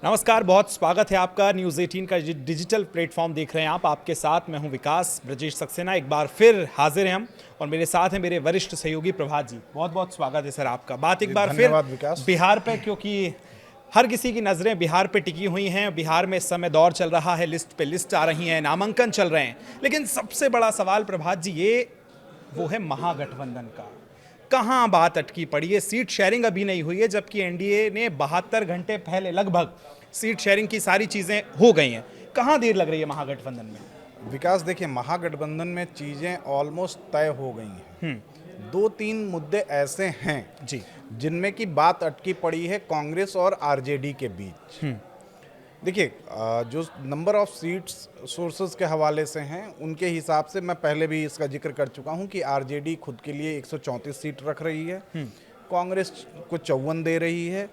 नमस्कार, बहुत स्वागत है आपका। न्यूज़ 18 का डिजिटल प्लेटफॉर्म देख रहे हैं आप। आपके साथ मैं हूं विकास ब्रजेश सक्सेना। एक बार फिर हाजिर हैं हम और मेरे साथ हैं मेरे वरिष्ठ सहयोगी प्रभात जी। बहुत बहुत स्वागत है सर आपका। बात एक बार फिर विकास। बिहार पे, क्योंकि हर किसी की नज़रें बिहार पे टिकी हुई हैं। बिहार में इस समय दौर चल रहा है, लिस्ट पे लिस्ट आ रही हैं, नामांकन चल रहे हैं। लेकिन सबसे बड़ा सवाल प्रभात जी ये वो है महागठबंधन का। कहाँ बात अटकी पड़ी है? सीट शेयरिंग अभी नहीं हुई है, जबकि एनडीए ने 72 घंटे पहले लगभग सीट शेयरिंग की सारी चीज़ें हो गई हैं। कहाँ देर लग रही है महागठबंधन में? विकास देखिए, महागठबंधन में चीज़ें ऑलमोस्ट तय हो गई हैं। दो तीन मुद्दे ऐसे हैं जी, जिनमें की बात अटकी पड़ी है कांग्रेस और आरजेडी के बीच। देखिए, जो नंबर ऑफ सीट्स सोर्सेज के हवाले से हैं उनके हिसाब से मैं पहले भी इसका जिक्र कर चुका हूं कि आरजेडी खुद के लिए 134 सीट रख रही है, कांग्रेस को 54 दे रही है,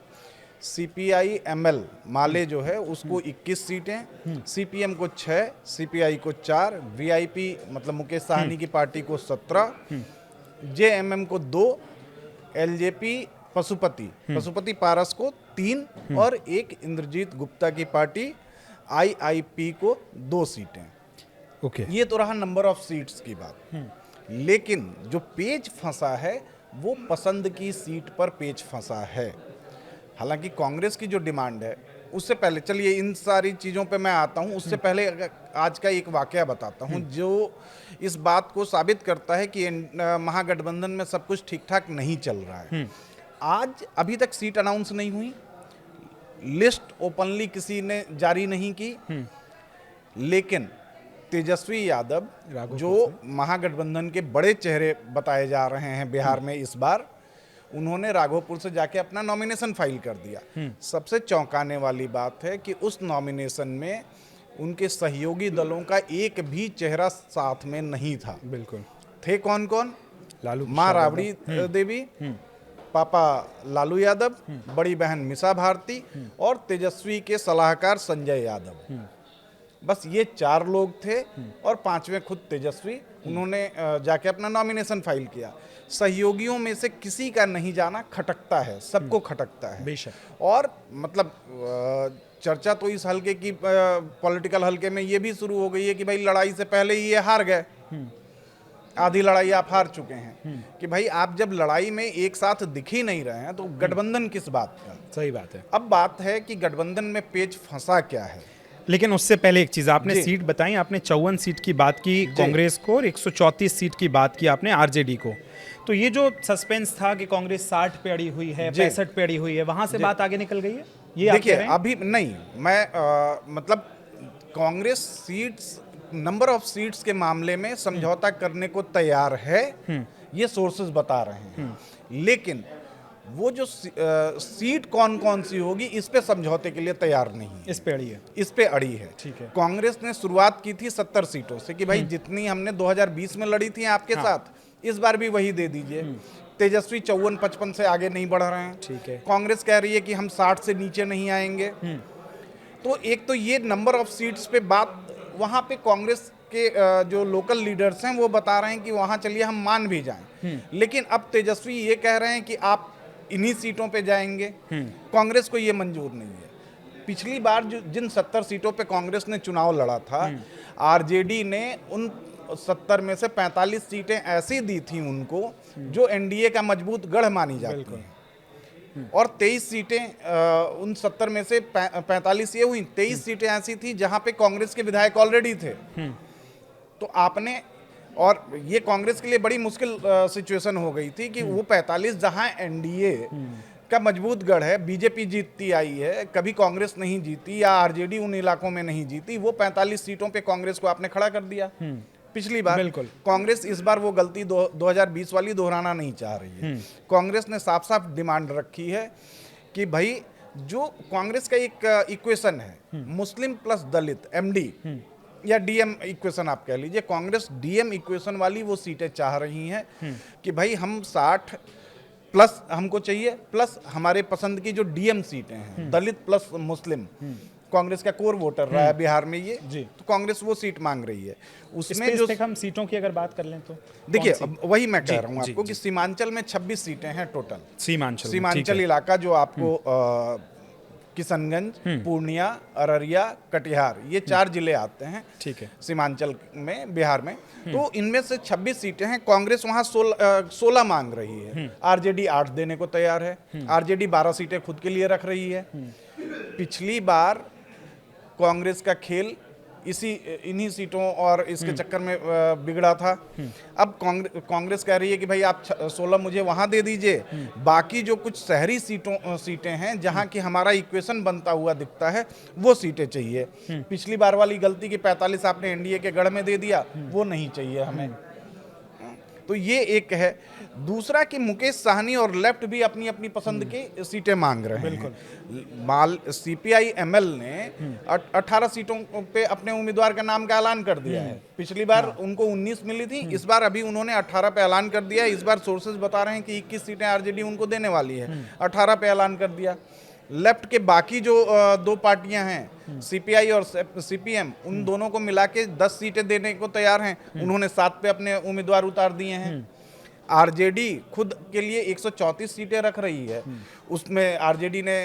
सीपीआई एमएल माले जो है उसको 21 सीटें, सीपीएम को 6, सीपीआई को 4, वीआईपी मतलब मुकेश साहनी की पार्टी को 17, जेएमएम को 2, एलजेपी पशुपति पारस को 3 और एक इंद्रजीत गुप्ता की पार्टी आईआईपी को 2 सीटें। ओके। ये तो रहा नंबर ऑफ सीट्स की बात। लेकिन जो पेच फंसा है वो पसंद की सीट पर पेच फंसा है। हालांकि कांग्रेस की जो डिमांड है, उससे पहले चलिए इन सारी चीज़ों पे मैं आता हूँ। उससे पहले आज का एक वाकया बताता हूँ जो इस बात को साबित करता है कि महागठबंधन में सब कुछ ठीक ठाक नहीं चल रहा है। आज अभी तक सीट अनाउंस नहीं हुई, लिस्ट ओपनली किसी ने जारी नहीं की, लेकिन तेजस्वी यादव जो महागठबंधन के बड़े चेहरे बताए जा रहे हैं बिहार में इस बार, उन्होंने राघोपुर से जाके अपना नॉमिनेशन फाइल कर दिया। सबसे चौंकाने वाली बात है कि उस नॉमिनेशन में उनके सहयोगी दलों का एक भी चेहरा साथ में नहीं था। बिल्कुल। थे कौन कौन? लालू माँ राबड़ी देवी, पापा लालू यादव, बड़ी बहन मीसा भारती और तेजस्वी के सलाहकार संजय यादव। बस ये 4 लोग थे और 5वें खुद तेजस्वी। उन्होंने जाके अपना नॉमिनेशन फाइल किया। सहयोगियों में से किसी का नहीं जाना खटकता है, सबको खटकता है बेशक। और मतलब चर्चा तो इस हल्के की, पॉलिटिकल हल्के में ये भी शुरू हो गई है कि भाई लड़ाई से पहले ही ये हार गए, आधी लड़ाई आप हार चुके हैं। कि भाई आप जब लड़ाई में एक साथ दिख ही नहीं रहे हैं तो गठबंधन किस बात का? सही बात है। अब बात है कि गठबंधन में पेच फंसा क्या है। लेकिन उससे पहले एक चीज़, आपने सीट बताई, आपने 54 सीट की बात की कांग्रेस को और 134 सीट की बात की आपने आरजेडी को। तो ये जो सस्पेंस था कि कांग्रेस 60 पे अड़ी हुई है, 65 पे अड़ी हुई है, वहां से बात आगे निकल गई है? ये देखिए अभी नहीं, मैं मतलब Congress seats, number of seats के मामले में समझौता करने को तैयार है, ये सोर्सेज बता रहे हैं। लेकिन वो जो सीट कौन कौन सी होगी इस पे समझौते के लिए तैयार नहीं है। इस पे अड़ी है। इस पे अड़ी है। ठीक है। कांग्रेस ने शुरुआत की थी 70 सीटों से कि भाई जितनी हमने 2020 में लड़ी थी आपके साथ, इस बार भी वही दे दीजिए। तेजस्वी 54-55 से आगे नहीं बढ़ रहे हैं। ठीक है। कांग्रेस कह रही है कि हम 60 से नीचे नहीं आएंगे। तो एक तो ये नंबर ऑफ सीट्स पे बात, वहां पे कांग्रेस के जो लोकल लीडर्स हैं वो बता रहे हैं कि वहां चलिए हम मान भी जाएं। लेकिन अब तेजस्वी ये कह रहे हैं कि आप इन्हीं सीटों पे जाएंगे। कांग्रेस को ये मंजूर नहीं है। पिछली बार जो जिन 70 सीटों पे कांग्रेस ने चुनाव लड़ा था, आरजेडी ने उन 70 में से 45 सीटें ऐसी दी थी उनको जो एनडीए का मजबूत गढ़ मानी जाती हैं। और 23 सीटें उन 70 में से 45 ये हुई, 23 सीटें ऐसी थी जहां पे कांग्रेस के विधायक ऑलरेडी थे। तो आपने, और ये कांग्रेस के लिए बड़ी मुश्किल सिचुएशन हो गई थी कि वो 45 जहां एनडीए का मजबूत गढ़ है, बीजेपी जीतती आई है, कभी कांग्रेस नहीं जीती या आरजेडी उन इलाकों में नहीं जीती, वो 45 सीटों पे कांग्रेस को आपने खड़ा कर दिया पिछली बार। बिल्कुल। कांग्रेस इस बार वो गलती 2020 वाली दोहराना नहीं चाह रही है। कांग्रेस ने साफ साफ डिमांड रखी है कि भाई जो कांग्रेस का एक इक्वेशन है, मुस्लिम प्लस दलित एमडी या डीएम इक्वेशन आप कह लीजिए, कांग्रेस डीएम इक्वेशन वाली वो सीटें चाह रही हैं कि भाई हम 60 प्लस हमको चाहिए, प्लस हमारे पसंद की जो डीएम सीटें हैं, दलित प्लस मुस्लिम, कांग्रेस का कोर वोटर रहा है बिहार में ये, तो कांग्रेस वो सीट मांग रही है। उसमें जो हम सीटों की अगर बात कर लें तो देखिए, वही मैं कह रहा हूँ आपको कि सीमांचल में 26 सीटें हैं टोटल। सीमांचल इलाका जो आपको किशनगंज, पूर्णिया, अररिया, कटिहार, ये 4 जिले आते हैं ठीक है। सीमांचल में, बिहार में। तो इनमें से 26 सीटें हैं। कांग्रेस वहां 16 मांग रही है, आरजेडी 8 देने को तैयार है, आरजेडी 12 सीटें खुद के लिए रख रही है। पिछली बार कांग्रेस का खेल इन्हीं सीटों और इसके चक्कर में बिगड़ा था। अब कांग्रेस कह रही है कि भाई आप 16 मुझे वहां दे दीजिए, बाकी जो कुछ शहरी सीटें हैं जहां की हमारा इक्वेशन बनता हुआ दिखता है, वो सीटें चाहिए। पिछली बार वाली गलती कि 45 आपने एनडीए के गढ़ में दे दिया, वो नहीं चाहिए हमें। तो ये एक है। दूसरा कि मुकेश साहनी और लेफ्ट भी अपनी अपनी पसंद की सीटें मांग रहे हैं। सीपीआई एमएल ने 18 सीटों पे अपने उम्मीदवार का नाम का ऐलान कर दिया है। पिछली बार उनको 19 मिली थी, इस बार अभी उन्होंने 18 पे ऐलान कर दिया। इस बार सोर्सेज बता रहे हैं कि 21 सीटें आरजेडी उनको देने वाली है, 18 पे ऐलान कर दिया। लेफ्ट के बाकी जो 2 पार्टियां हैं, सीपीआई और सीपीएम, उन दोनों को मिला के 10 सीटें देने को तैयार हैं। उन्होंने 7 पे अपने उम्मीदवार उतार दिए हैं। आरजेडी खुद के लिए 134 सीटें रख रही है, उसमें आरजेडी ने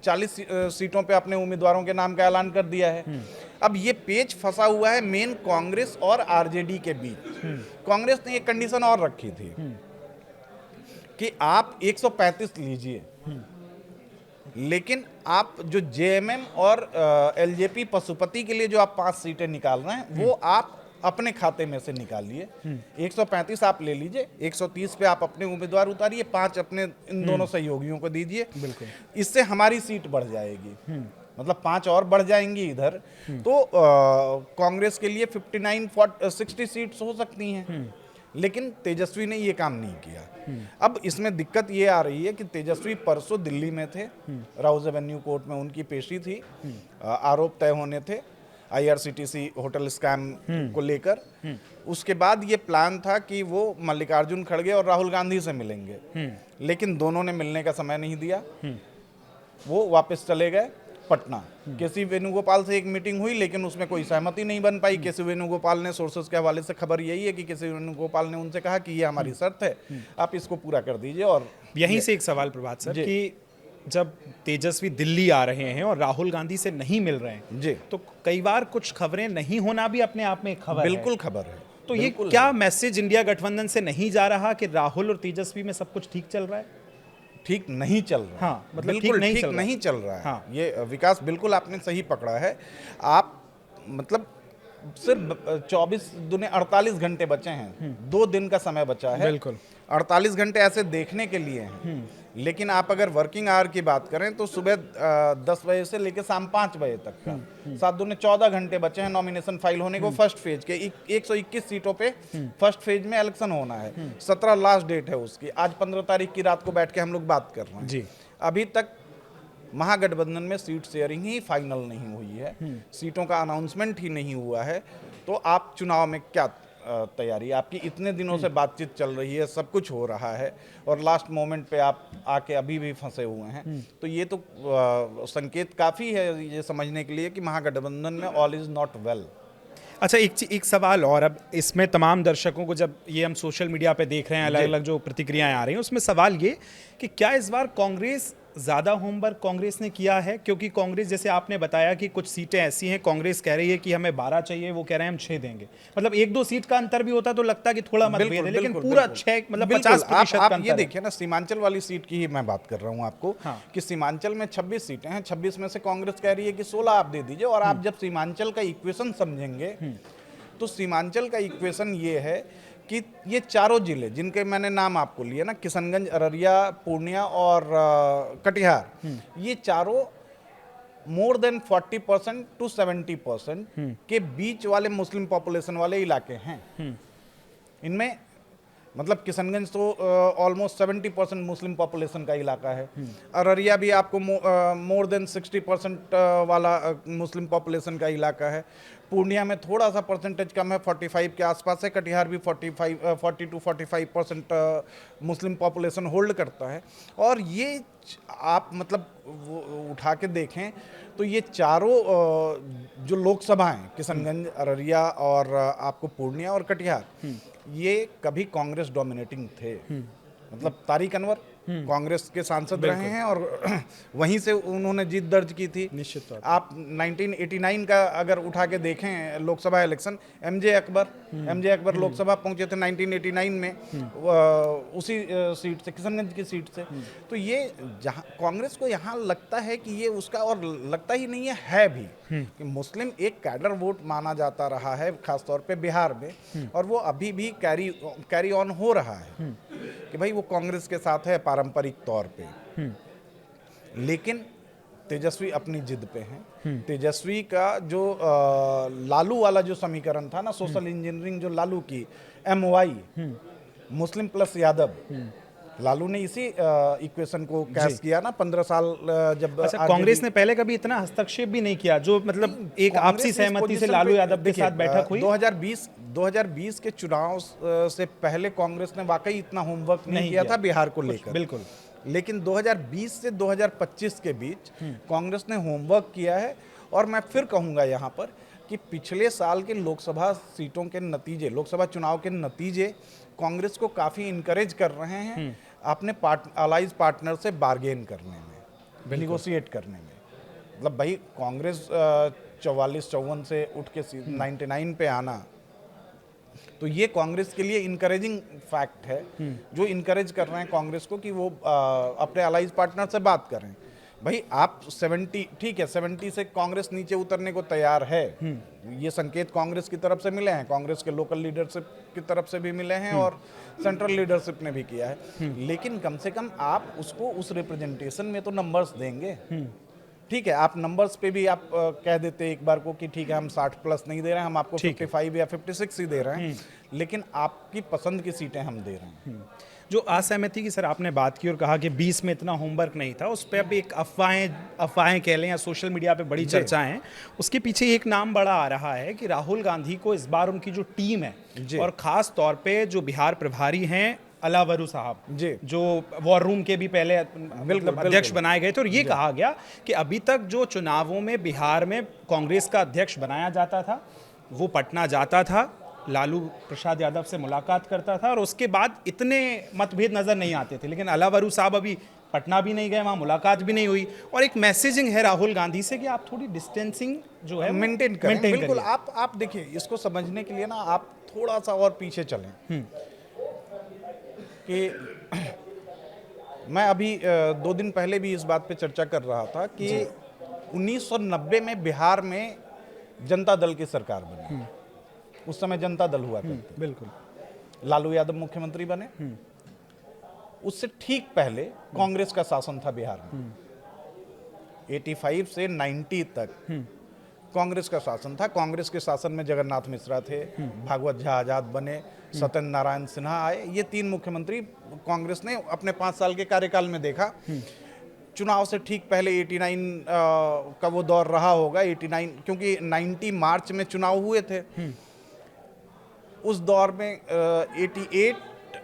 40 सीटों पे अपने उम्मीदवारों के नाम का ऐलान कर दिया है। अब ये पेच फंसा हुआ है मेन कांग्रेस और आरजेडी के बीच। कांग्रेस ने एक कंडीशन और रखी थी कि आप 135 लीजिए, लेकिन आप जो जेएमएम और एलजेपी पशुपति के लिए जो आप 5 सीटें निकाल रहे हैं, वो आप अपने खाते में से निकालिए। 135 आप ले लीजिए, 130 पे आप अपने उम्मीदवार उतारिए, 5 अपने इन दोनों सहयोगियों को दीजिए। बिल्कुल, इससे हमारी सीट बढ़ जाएगी, मतलब 5 और बढ़ जाएंगी इधर। तो कांग्रेस के लिए 59-60 सीट्स हो सकती हैं। लेकिन तेजस्वी ने ये काम नहीं किया। अब इसमें दिक्कत ये आ रही है कि तेजस्वी परसों दिल्ली में थे, राउज एवेन्यू कोर्ट में उनकी पेशी थी, आरोप तय होने थे आईआरसीटीसी होटल स्कैम को लेकर। उसके बाद ये प्लान था कि वो मल्लिकार्जुन खड़गे और राहुल गांधी से मिलेंगे, लेकिन दोनों ने मिलने का समय नहीं दिया। वो वापस चले गए पटना। केसी वेणुगोपाल से एक मीटिंग हुई, लेकिन उसमें कोई सहमति नहीं बन पाई। केसी वेणुगोपाल ने, सोर्सेस के हवाले से खबर यही है कि केसी वेणुगोपाल ने उनसे कहा कि ये हमारी शर्त है, आप इसको पूरा कर दीजिए। और यहीं से एक सवाल प्रभात सर, कि जब तेजस्वी दिल्ली आ रहे हैं और राहुल गांधी से नहीं मिल रहे हैं जी, तो कई बार कुछ खबरें नहीं होना भी अपने आप में एक खबर है। बिल्कुल खबर है। तो ये क्या मैसेज इंडिया गठबंधन से नहीं जा रहा कि राहुल और तेजस्वी में सब कुछ ठीक चल रहा है? ठीक नहीं चल रहा। हाँ, मतलब बिल्कुल ठीक नहीं चल रहा है। हाँ। ये विकास बिल्कुल आपने सही पकड़ा है। आप मतलब सिर्फ 24 दुने 48 घंटे बचे हैं, 2 दिन का समय बचा है। बिल्कुल 48 घंटे ऐसे देखने के लिए हैं। लेकिन आप अगर वर्किंग आवर की बात करें तो सुबह 10 बजे से लेकर शाम 5 बजे तक का 7 दूने 14 घंटे बचे हैं नॉमिनेशन फाइल होने को। फर्स्ट फेज के 121 सीटों पे फर्स्ट फेज में इलेक्शन होना है। 17 लास्ट डेट है उसकी। आज 15 तारीख की रात को बैठ के हम लोग बात कर रहे हैं जी। अभी तक महागठबंधन में सीट शेयरिंग ही फाइनल नहीं हुई है, सीटों का अनाउंसमेंट ही नहीं हुआ है। तो आप चुनाव में क्या तैयारी, आपकी इतने दिनों से बातचीत चल रही है, सब कुछ हो रहा है, और लास्ट मोमेंट पे आप आके अभी भी फंसे हुए हैं। तो ये तो संकेत काफ़ी है ये समझने के लिए कि महागठबंधन में ऑल इज़ नॉट वेल। अच्छा, एक सवाल और, अब इसमें तमाम दर्शकों को, जब ये हम सोशल मीडिया पे देख रहे हैं अलग अलग जो प्रतिक्रियाएं आ रही हैं, उसमें सवाल ये कि क्या इस बार कांग्रेस ज़्यादा होमवर्क कांग्रेस ने किया है? क्योंकि कांग्रेस, जैसे आपने बताया कि कुछ सीटें ऐसी हैं, कांग्रेस कह रही है कि हमें 12 चाहिए, वो कह रहे हैं हम 6 देंगे। मतलब 1-2 सीट का अंतर भी होता तो लगता कि थोड़ा मतभेद है, लेकिन पूरा 6 मतलब 50% का आप ये देखिए ना, सीमांचल वाली सीट की ही मैं बात कर रहा हूँ आपको। हाँ। कि सीमांचल में 26 सीटें हैं, 26 में से कांग्रेस कह रही है कि 16 आप दे दीजिए। और आप जब सीमांचल का इक्वेशन समझेंगे तो सीमांचल का इक्वेशन ये है कि ये चारों जिले जिनके मैंने नाम आपको लिए ना, किशनगंज, अररिया, पूर्णिया और कटिहार, ये चारों मोर देन 40% टू 70% के बीच वाले मुस्लिम पॉपुलेशन वाले इलाके हैं। इनमें मतलब किशनगंज तो ऑलमोस्ट 70% मुस्लिम पॉपुलेशन का इलाका है। अररिया भी आपको मोर देन 60% वाला मुस्लिम पॉपुलेशन का इलाका है। पूर्णिया में थोड़ा सा परसेंटेज कम है, 45 के आसपास है। कटिहार भी 40 to 45% मुस्लिम पॉपुलेशन होल्ड करता है। और ये आप मतलब वो उठा के देखें तो ये चारों जो लोकसभा हैं, किशनगंज, अररिया और आपको पूर्णिया और कटिहार, ये कभी कांग्रेस डोमिनेटिंग थे। मतलब तारिक अनवर कांग्रेस के सांसद रहे हैं और वहीं से उन्होंने जीत दर्ज की थी। निश्चित तौर आप 1989 का अगर उठा के देखें लोकसभा इलेक्शन, एमजे अकबर लोकसभा पहुंचे थे 1989 में उसी सीट से, किशनगंज की सीट से। तो ये जहां कांग्रेस को यहाँ लगता है कि ये उसका, और लगता ही नहीं है भी कि मुस्लिम एक कैडर वोट माना जाता रहा है खासतौर पे बिहार में, और वो अभी भी कैरी ऑन हो रहा है कि भाई वो कांग्रेस के साथ है पारंपरिक तौर पे। लेकिन तेजस्वी अपनी जिद पे हैं। तेजस्वी का जो लालू वाला जो समीकरण था ना, सोशल इंजीनियरिंग जो लालू की, MY Muslim plus Yadav, Lalu ने इसी इक्वेशन को कैश किया ना 15 साल जब। अच्छा, कांग्रेस ने पहले कभी इतना हस्तक्षेप भी नहीं किया, जो मतलब एक आपसी सहमति से लालू यादव के साथ बैठक हुई। 2020 के चुनाव से पहले कांग्रेस ने वाकई इतना होमवर्क नहीं किया था बिहार को लेकर, बिल्कुल। लेकिन 2020 से 2025 के बीच कांग्रेस ने होमवर्क किया है। और मैं फिर कहूंगा यहाँ पर कि पिछले साल के लोकसभा सीटों के नतीजे, लोकसभा चुनाव के नतीजे कांग्रेस को काफ़ी इनकरेज कर रहे हैं अपने अलाइज पार्टनर से बार्गेन करने में, निगोशिएट करने में। मतलब भाई कांग्रेस 44-54 से उठ के 99 पे आना, तो ये कांग्रेस के लिए इनकरेजिंग फैक्ट है, जो इनकरेज कर रहे हैं कांग्रेस को कि वो अपने अलाइज पार्टनर से बात करें। भाई आप 70, ठीक है, 70 से कांग्रेस नीचे उतरने को तैयार है, ये संकेत कांग्रेस की तरफ से मिले हैं, कांग्रेस के लोकल लीडरशिप की तरफ से भी मिले हैं और सेंट्रल लीडरशिप ने भी किया है। लेकिन कम से कम आप उसको उस रिप्रेजेंटेशन में तो नंबर्स देंगे। ठीक है, आप नंबर्स पे भी आप कह देते एक बार को कि ठीक है हम 60 प्लस नहीं दे रहे हैं, हम आपको 55 या 56 ही दे रहे हैं, लेकिन आपकी पसंद की सीटें हम दे रहे हैं। जो असहमति की सर आपने बात की और कहा कि 20 में इतना होमवर्क नहीं था, उस पर अब एक अफवाहें कह लें या सोशल मीडिया पे बड़ी चर्चा है, उसके पीछे एक नाम बड़ा आ रहा है कि राहुल गांधी को इस बार उनकी जो टीम है और खास तौर पे जो बिहार प्रभारी हैं अलावरू साहब, जो वॉर रूम के भी पहले अध्यक्ष बनाए गए थे, और ये कहा गया कि अभी तक जो चुनावों में बिहार में कांग्रेस का अध्यक्ष बनाया जाता था वो पटना जाता था, लालू प्रसाद यादव से मुलाकात करता था और उसके बाद इतने मतभेद नजर नहीं आते थे। लेकिन अलावरू साहब अभी पटना भी नहीं गए, वहाँ मुलाकात भी नहीं हुई, और एक मैसेजिंग है राहुल गांधी से कि आप थोड़ी डिस्टेंसिंग जो है मेंटेन करें। बिल्कुल, आप देखिए, इसको समझने के लिए ना आप थोड़ा सा और पीछे चलें कि मैं अभी 2 दिन पहले भी इस बात पे चर्चा कर रहा था कि 1990 में बिहार में जनता दल की सरकार बनी। उस समय जनता दल हुआ करती, बिल्कुल, लालू यादव मुख्यमंत्री बने। उससे ठीक पहले कांग्रेस का शासन था बिहार में। 85 से 90 तक कांग्रेस का शासन था। कांग्रेस के शासन में जगन्नाथ मिश्रा थे, भागवत झा आजाद बने, सत्येंद्र नारायण सिन्हा आए। ये 3 मुख्यमंत्री कांग्रेस ने अपने 5 साल के कार्यकाल में देखा। चुनाव से ठीक पहले 89 का वो दौर रहा होगा, 89, क्योंकि 90 मार्च में चुनाव हुए थे। उस दौर में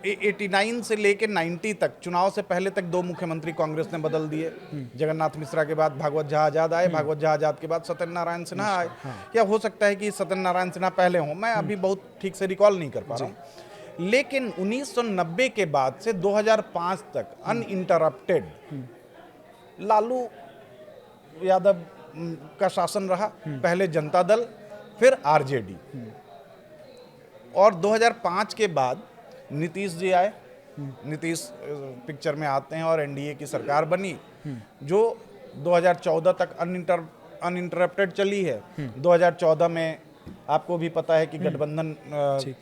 89 से लेकर 90 तक, चुनाव से पहले तक 2 मुख्यमंत्री कांग्रेस ने बदल दिए। जगन्नाथ मिश्रा के बाद भागवत झा आजाद आए, भागवत झा आजाद के बाद सत्येंद्र नारायण सिन्हा आए। या हो सकता है कि सत्येंद्र नारायण सिन्हा पहले हों, मैं अभी बहुत ठीक से रिकॉल नहीं कर पा रहा हूँ। लेकिन 1990 के बाद से 2005 तक अनइंटरप्टेड लालू यादव का शासन रहा। पहले जनता दल, फिर आरजेडी, और 2005 के बाद नीतीश जी आए। नीतीश पिक्चर में आते हैं और एनडीए की सरकार बनी, जो 2014 तक अनइंटरप्टेड चली है। 2014 में आपको भी पता है कि गठबंधन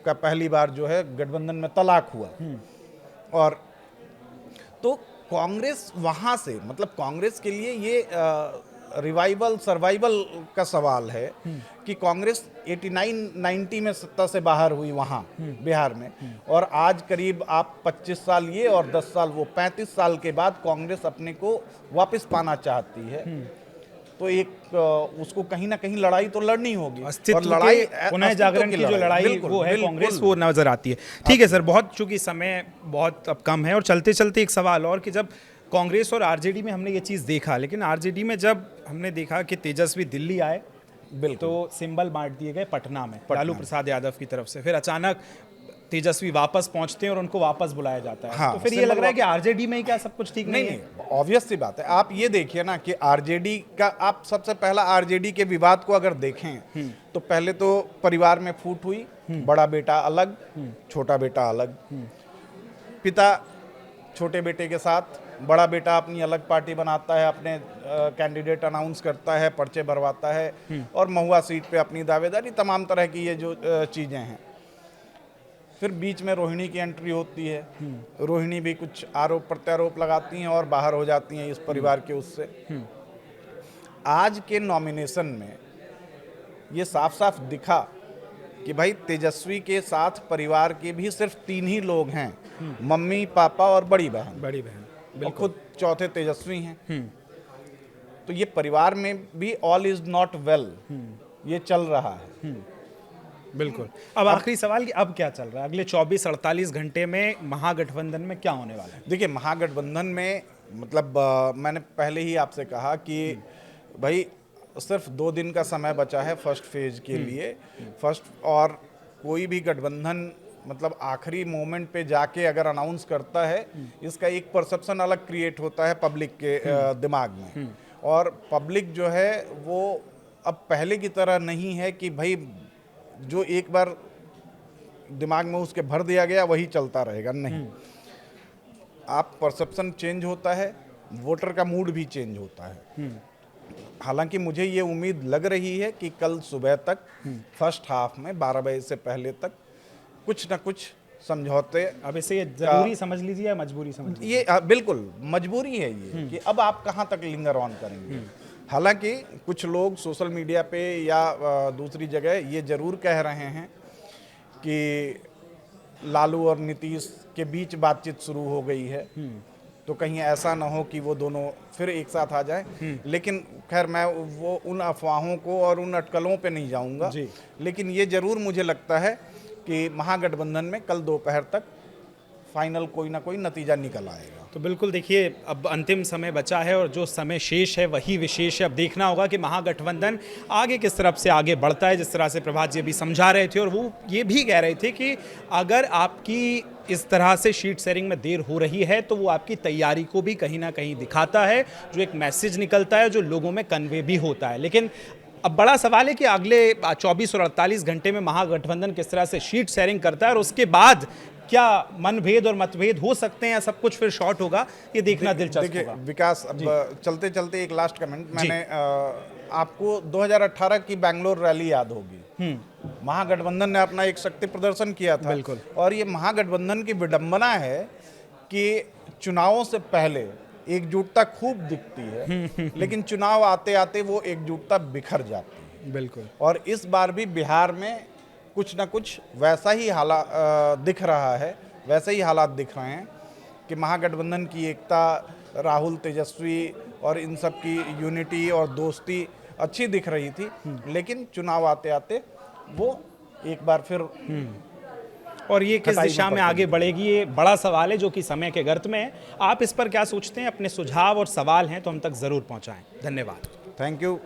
का पहली बार जो है गठबंधन में तलाक हुआ। और तो कांग्रेस वहाँ से, मतलब कांग्रेस के लिए ये रिवाइवल सर्वाइवल का सवाल है कि कांग्रेस 89-90 में सत्ता से बाहर हुई वहाँ बिहार में, और आज करीब आप 25 साल ये और 10 साल वो, 35 साल के बाद कांग्रेस अपने को वापस पाना चाहती है। तो एक उसको कहीं ना कहीं लड़ाई तो लड़नी होगी, और लड़ाई पुनः जागरण की जो लड़ाई वो है कांग्रेस, वो नजर आती है। ठीक है सर, बहुत चूंकि समय बहुत अब कम है, और चलते चलते एक सवाल और कि जब कांग्रेस और आरजेडी में हमने ये चीज़ देखा, लेकिन आरजेडी में जब हमने देखा कि तेजस्वी दिल्ली आए तो सिंबल बांट दिए गए पटना में लालू प्रसाद यादव की तरफ से, फिर अचानक तेजस्वी वापस पहुंचते हैं और उनको वापस बुलाया जाता है। हाँ, तो फिर ये सिंबल लग रहा है कि आरजेडी में ही क्या सब कुछ ठीक नहीं है? ऑब्वियस सी बात है। आप ये देखिए ना कि आरजेडी का, आप सबसे पहला आरजेडी के विवाद को अगर देखें तो पहले तो परिवार में फूट हुई, बड़ा बेटा अलग, छोटा बेटा अलग, पिता छोटे बेटे के साथ, बड़ा बेटा अपनी अलग पार्टी बनाता है, अपने कैंडिडेट अनाउंस करता है, पर्चे भरवाता है और महुआ सीट पे अपनी दावेदारी, तमाम तरह की ये जो चीज़ें हैं। फिर बीच में रोहिणी की एंट्री होती है, रोहिणी भी कुछ आरोप प्रत्यारोप लगाती हैं और बाहर हो जाती हैं इस परिवार के उससे। आज के नॉमिनेशन में ये साफ साफ दिखा कि भाई तेजस्वी के साथ परिवार के भी सिर्फ 3 ही लोग हैं, मम्मी, पापा और बड़ी बहन, और खुद चौथे तेजस्वी हैं। तो ये परिवार में भी ऑल इज नॉट वेल, ये चल रहा है। बिल्कुल। अब आखिरी सवाल कि अब क्या चल रहा है अगले 24-48 घंटे में महागठबंधन में, क्या होने वाला है? देखिए, महागठबंधन में मतलब मैंने पहले ही आपसे कहा कि भाई सिर्फ 2 दिन का समय बचा है फर्स्ट फेज के लिए। फर्स्ट, और कोई भी गठबंधन मतलब आखिरी मोमेंट पे जाके अगर अनाउंस करता है, इसका एक परसेप्शन अलग क्रिएट होता है पब्लिक के दिमाग में, और पब्लिक जो है वो अब पहले की तरह नहीं है कि भाई जो एक बार दिमाग में उसके भर दिया गया वही चलता रहेगा। नहीं, आप परसेप्शन चेंज होता है, वोटर का मूड भी चेंज होता है। हालांकि मुझे ये उम्मीद लग रही है कि कल सुबह तक फर्स्ट हाफ में 12 बजे से पहले तक कुछ ना कुछ समझौते। अब इसे ये जरूरी समझ लीजिए या मजबूरी समझ लीजिए? ये बिल्कुल मजबूरी है ये कि अब आप कहाँ तक लिंगर ऑन करेंगे। हालांकि कुछ लोग सोशल मीडिया पे या दूसरी जगह ये जरूर कह रहे हैं कि लालू और नीतीश के बीच बातचीत शुरू हो गई है, तो कहीं ऐसा ना हो कि वो दोनों फिर एक साथ आ जाएं। लेकिन खैर, मैं वो उन अफवाहों को और उन अटकलों पे नहीं जाऊंगा, लेकिन ये जरूर मुझे लगता है कि महागठबंधन में कल दोपहर तक फाइनल कोई ना कोई नतीजा निकल आएगा। तो बिल्कुल देखिए, अब अंतिम समय बचा है और जो समय शेष है वही विशेष है। अब देखना होगा कि महागठबंधन आगे किस तरफ से आगे बढ़ता है। जिस तरह से प्रभात जी अभी समझा रहे थे और वो ये भी कह रहे थे कि अगर आपकी इस तरह से शीट शेयरिंग में देर हो रही है तो वो आपकी तैयारी को भी कहीं ना कहीं दिखाता है, जो एक मैसेज निकलता है जो लोगों में कन्वे भी होता है। लेकिन अब बड़ा सवाल है कि अगले 24 और 48 घंटे में महागठबंधन किस तरह से शीट शेयरिंग करता है और उसके बाद क्या मनभेद और मतभेद हो सकते हैं या सब कुछ फिर शॉर्ट होगा, ये देखना दिलचस्प होगा। विकास, अब चलते चलते एक लास्ट कमेंट, मैंने आपको 2018 की बैंगलोर रैली याद होगी। महागठबंधन ने अपना एक शक्ति प्रदर्शन किया था, और ये महागठबंधन की विडंबना है कि चुनावों से पहले एकजुटता खूब दिखती है लेकिन चुनाव आते आते वो एकजुटता बिखर जाती है। बिल्कुल। और इस बार भी बिहार में कुछ ना कुछ वैसा ही हालात दिख रहा है, वैसे ही हालात दिख रहे हैं कि महागठबंधन की एकता, राहुल, तेजस्वी और इन सब की यूनिटी और दोस्ती अच्छी दिख रही थी, लेकिन चुनाव आते आते वो एक बार फिर और ये किस दिशा में आगे बढ़ेगी, ये बड़ा सवाल है जो कि समय के गर्त में है। आप इस पर क्या सोचते हैं? अपने सुझाव और सवाल हैं तो हम तक ज़रूर पहुंचाएं। धन्यवाद। Thank you.